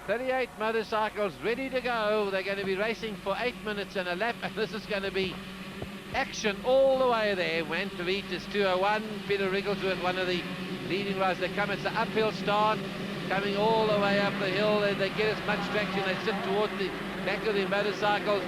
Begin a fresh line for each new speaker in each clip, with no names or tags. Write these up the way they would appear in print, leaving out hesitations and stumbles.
38 motorcycles ready to go. They're going to be racing for 8 minutes and a lap, and this is going to be action all the way there. Van Vliet is 201. Peter Wrigglesworth, one of the leading riders. They come, it's an uphill start, coming all the way up the hill. They get as much traction. They sit towards the back of the motorcycles.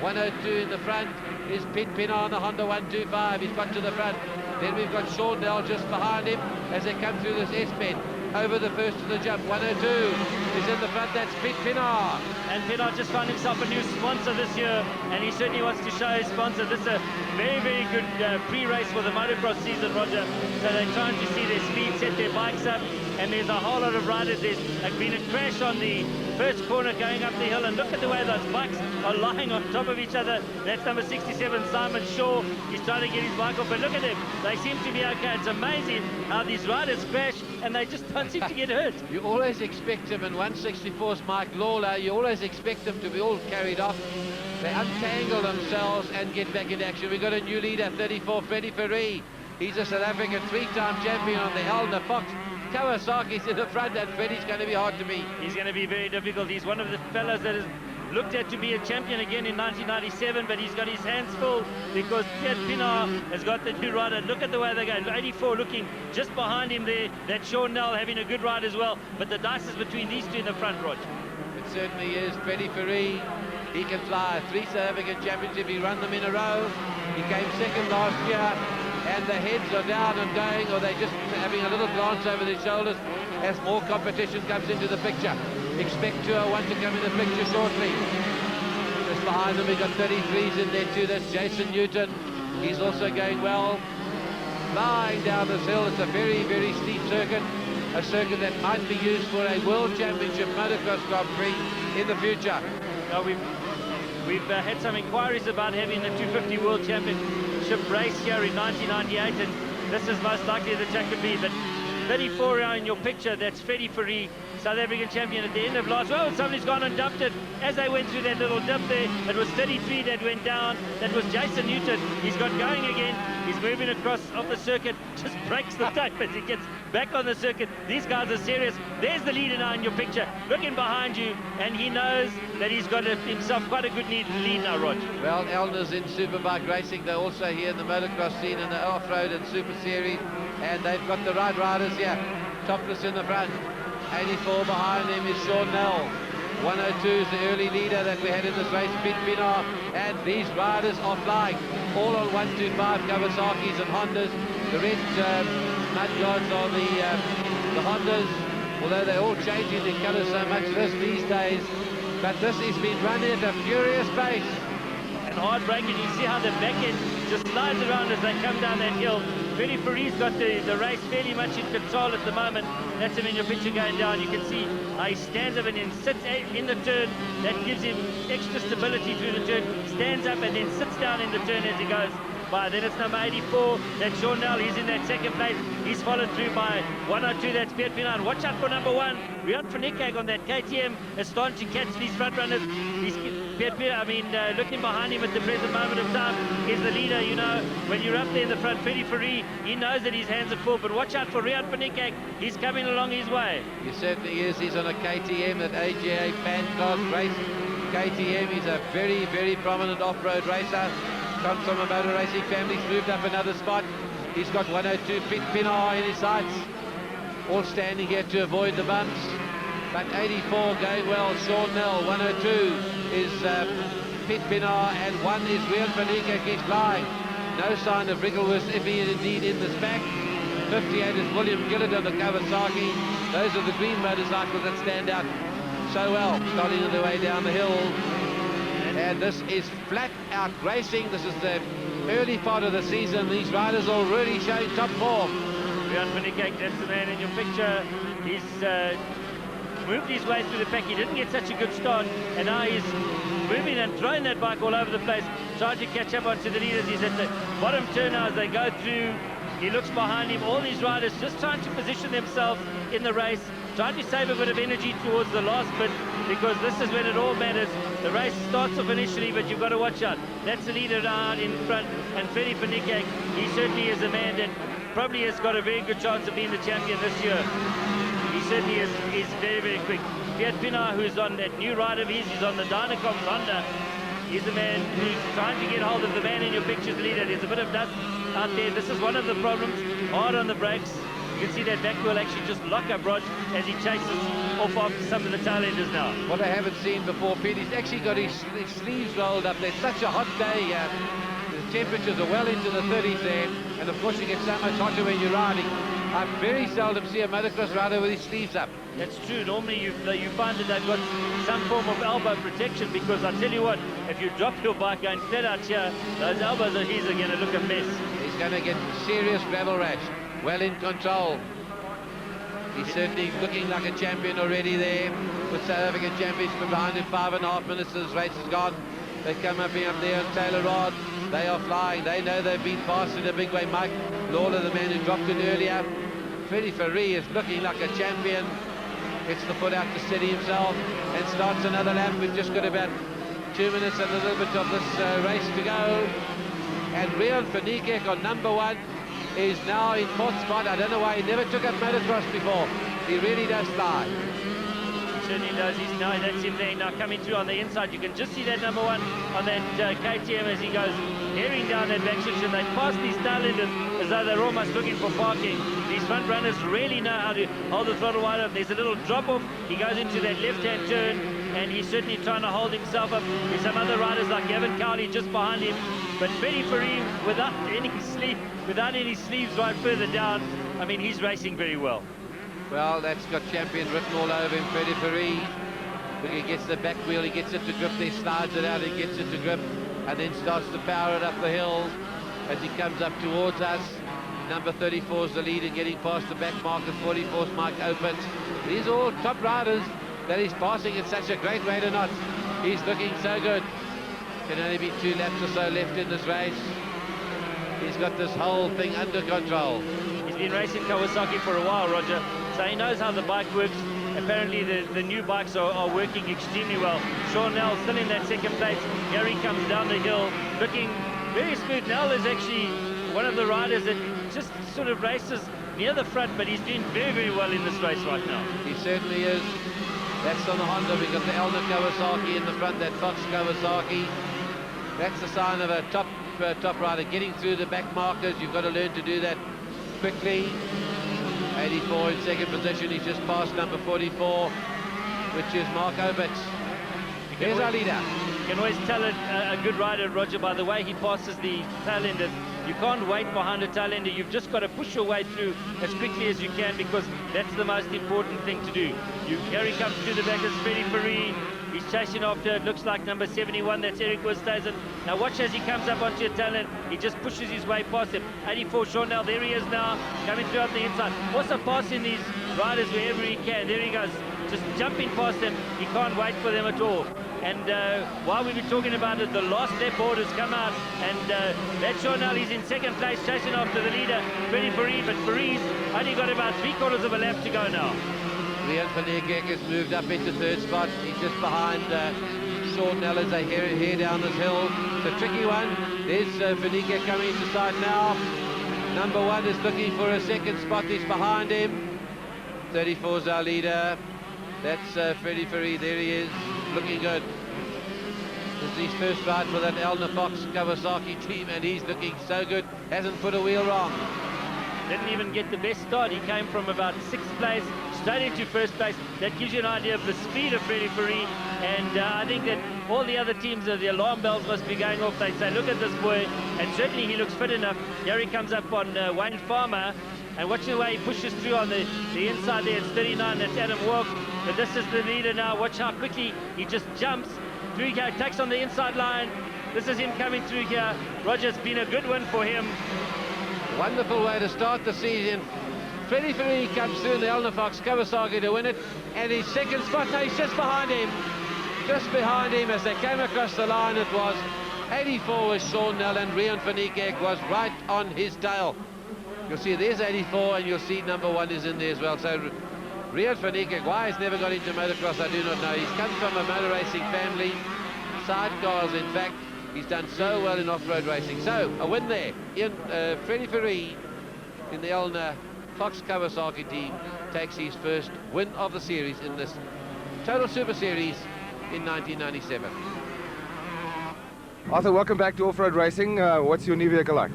102 in the front is Pete Pienaar on the Honda 125. He's got to the front. Then we've got Sean Nell just behind him as they come through this S-bend. Over the first of the jump, 102 is in the front. That's Pete Pienaar.
And Pienaar just found himself a new sponsor this year, and he certainly wants to show his sponsor. This is a very, very good pre-race for the motocross season, Roger. So they're trying to see their speed, set their bikes up, and there's a whole lot of riders. There's been a crash on the first corner going up the hill, and look at the way those bikes are lying on top of each other. That's number 67, Simon Shaw. He's trying to get his bike off, but look at them. They seem to be okay. It's amazing how these riders crash, and they just don't seem to get hurt.
You always expect them, in 164's Mike Lawler, you always expect them to be all carried off. They untangle themselves and get back into action. We've got a new leader, 34, Freddie Fourie. He's a South African three-time champion on the Elna Fox. Kawasaki's in the front, and Freddie's going to be hard to beat.
He's going to be very difficult. He's one of the fellas that is looked at to be a champion again in 1997, but he's got his hands full because Pete Pienaar has got the new rider. Look at the way they go. 84 looking just behind him there. That's Sean Nell having a good ride as well. But the dice is between these two in the front, Roger.
It certainly is. Freddie Fourie, he can fly. 3 South African championships, he run them in a row. He came second last year, and the heads are down and going, or they're just having a little glance over their shoulders as more competition comes into the picture. Expect 201 to come in the picture shortly. Just behind them, we've got 33s in there too. That's Jason Newton. He's also going well. Flying down this hill. It's a very, very steep circuit. A circuit that might be used for a World Championship Motocross Grand Prix in the future.
Now we've had some inquiries about having the 250 World Championship race here in 1998, and this is most likely the track to be. But 34 now in your picture, that's Freddie Fourie, South African champion at the end of last. Oh, somebody's gone and dumped it. As they went through that little dip there, it was 33 that went down. That was Jason Newton. He's got going again. He's moving across off the circuit. Just breaks the tape as he gets back on the circuit. These guys are serious. There's the leader now in your picture, looking behind you, and he knows that he's got himself quite a good lead now, Roger.
Well, Elna's in Superbike racing. They're also here in the motocross scene in the off-road and Super Series, and they've got the right riders here. Topless in the front. 84 behind him is Sean Nell. 102 is the early leader that we had in this race, Pete Pienaar, and these riders are flying. All on 125 Kawasaki's and Hondas. The red mudguards are the Hondas, although they're all changing their colours so much these days. But this has been run at a furious pace.
And hard braking, you see how the back end just slides around as they come down that hill. Freddie Fourie's got the race fairly much in control at the moment. That's him in your picture going down. You can see how he stands up and then sits in the turn. That gives him extra stability through the turn. Stands up and then sits down in the turn as he goes by. Then it's number 84, that's Sean Nell. He's in that second place. He's followed through by 102, that's Pete Pienaar. Watch out for number 1, Riaan van Niekerk on that KTM is starting to catch these front runners. He's Pete Pienaar, looking behind him at the present moment of time is the leader. You know, when you're up there in the front, Freddie Fourie, he knows that his hands are full, but watch out for Riaan van Niekerk. He's coming along his way.
He certainly is. He's on a KTM, that AJA fan card race. KTM, he's a very, very prominent off-road racer. Comes from a motor racing family. He's moved up another spot. He's got 102 Pete Pienaar in his sights. All standing here to avoid the bumps. But 84 going well. Sean Nell. 102 is Pete Pienaar, and 1 is Riaan van Niekerk. He's flying. No sign of Wrigglesworth if he is indeed in this back. 58 is William Gillett on the Kawasaki. Those are the green motorcycles that stand out so well, starting their way down the hill. And this is flat out racing. This is the early part of the season. These riders are already showing top form.
Riaan van Niekerk, that's the man in your picture. He's moved his way through the pack. He didn't get such a good start, and now he's moving and throwing that bike all over the place, trying to catch up onto the leaders. He's at the bottom turn now as they go through He looks behind him. All these riders just trying to position themselves in the race, trying to save a bit of energy towards the last bit, because this is when it all matters. The race starts off initially, but you've got to watch out. That's the leader down in front, and Freddie van Niekerk, he certainly is a man that probably has got a very good chance of being the champion this year. He certainly is very, very quick. Fiat Pienaar, who's on that new rider of his, he's on the Dynacoms Honda. He's the man who's trying to get hold of the man in your picture's leader. There's a bit of dust out there. This is one of the problems. Hard on the brakes. You can see that back wheel actually just lock up Rog as he chases off after some of the tailenders now.
What I haven't seen before, Pete, he's actually got his sleeves rolled up. There's such a hot day. The temperatures are well into the 30s there, and of course you get so much hotter when you're riding. I very seldom see a motocross rider with his sleeves up.
That's true. Normally you find that they've got some form of elbow protection, because I tell you what, if you drop your bike going flat out here, those elbows of his are going to look a mess.
He's going to get serious gravel rash. Well in control. He's certainly looking like a champion already there, with South African Championship behind him. 5.5 minutes this race is gone. They come up there on Taylor Rod. They are flying. They know they've been passed in a big way. Mike Lawler, the man who dropped it earlier. Freddie Fourie is looking like a champion. Gets the foot out to steady himself and starts another lap. We've just got about 2 minutes and a little bit of this race to go. And Riaan van Niekerk on number 1 is now in 4th spot. I don't know why he never took up motocross before. He really does fly.
He certainly does. That's him there now coming through on the inside. You can just see that number 1 on that KTM as he goes tearing down that back section. They pass these tailenders as though they're almost looking for parking. These front runners really know how to hold the throttle wide up. There's a little drop off. He goes into that left-hand turn, and he's certainly trying to hold himself up. There's some other riders like Gavin Cowley just behind him. But Freddie Fourie, without any sleeves right further down, I mean, he's racing very well.
Well, that's got champion written all over him, Freddie Fourie. Look, he gets the back wheel, he gets it to grip, he slides it out, he gets it to grip, and then starts to power it up the hill as he comes up towards us. Number 34 is the leader, getting past the back marker. 44 is Mike Opitz. These are all top riders that he's passing at such a great rate or not. He's looking so good. Can only be 2 laps or so left in this race. He's got this whole thing under control.
He's been racing Kawasaki for a while, Roger, so he knows how the bike works. Apparently the new bikes are working extremely well. Sean Nell still in that second place. Here he comes down the hill, looking very smooth. Nell is actually one of the riders that just sort of races near the front, but he's doing very, very well in this race right now.
He certainly is. That's on the Honda. We've got the Elna Kawasaki in the front, that Fox Kawasaki. That's the sign of a top rider getting through the back markers. You've got to learn to do that quickly. 84 in second position. He's just passed number 44, which is Mark Opitz. Here's our leader.
You can always tell a good rider, Roger, by the way he passes the tailenders. You can't wait behind a tailender. You've just got to push your way through as quickly as you can, because that's the most important thing to do. Here he comes to the back of Freddie Fourie. He's chasing after, it looks like number 71, that's Eric Westhuizen. Now watch as he comes up onto a talent, he just pushes his way past him. 84, Sean Nell, there he is now, coming through on the inside. Also passing these riders wherever he can. There he goes, just jumping past them. He can't wait for them at all. And while we've been talking about it, the last lap board has come out, and that's Sean Nell. He's in second place, chasing after the leader, Freddie Fourie, but Fourie's only got about 3/4 of a lap to go now.
Riaan van Niekerk has moved up into 3rd spot. He's just behind Sean Nell as they head down this hill. It's a tricky one. There's van Niekerk coming into sight now. Number 1 is looking for a 2nd spot. He's behind him. 34 is our leader. That's Freddie Fourie. There he is, looking good. This is his first ride for that Elna Fox Kawasaki team, and he's looking so good. Hasn't put a wheel wrong.
Didn't even get the best start. He came from about 6th place straight into 1st place. That gives you an idea of the speed of Freddie Fourie, and I think that all the other teams, the alarm bells must be going off. They say, look at this boy, and certainly he looks fit enough. Here he comes up on Wayne Farmer, and watch the way he pushes through on the inside there. It's 39, that's Adam Walk, but this is the leader now. Watch how quickly he just jumps through here, takes on the inside line. This is him coming through here. Roger, it's been a good win for him.
Wonderful way to start the season. Freddie Fourie comes through in the Elna Fox Kawasaki to win it, and his 2nd spot, now he's just behind him. Just behind him as they came across the line. It was 84 was Sean Nell, and Riaan van Niekerk was right on his tail. You'll see there's 84, and you'll see number 1 is in there as well. So Riyad Fanika, why he's never got into motocross, I do not know. He's come from a motor racing family, sidecars in fact. He's done so well in off-road racing. So a win there. Freddie Ferree in the Elna Fox Kawasaki team takes his first win of the series in this Total Super Series in 1997.
Arthur, welcome back to Off-Road Racing. What's your new vehicle like?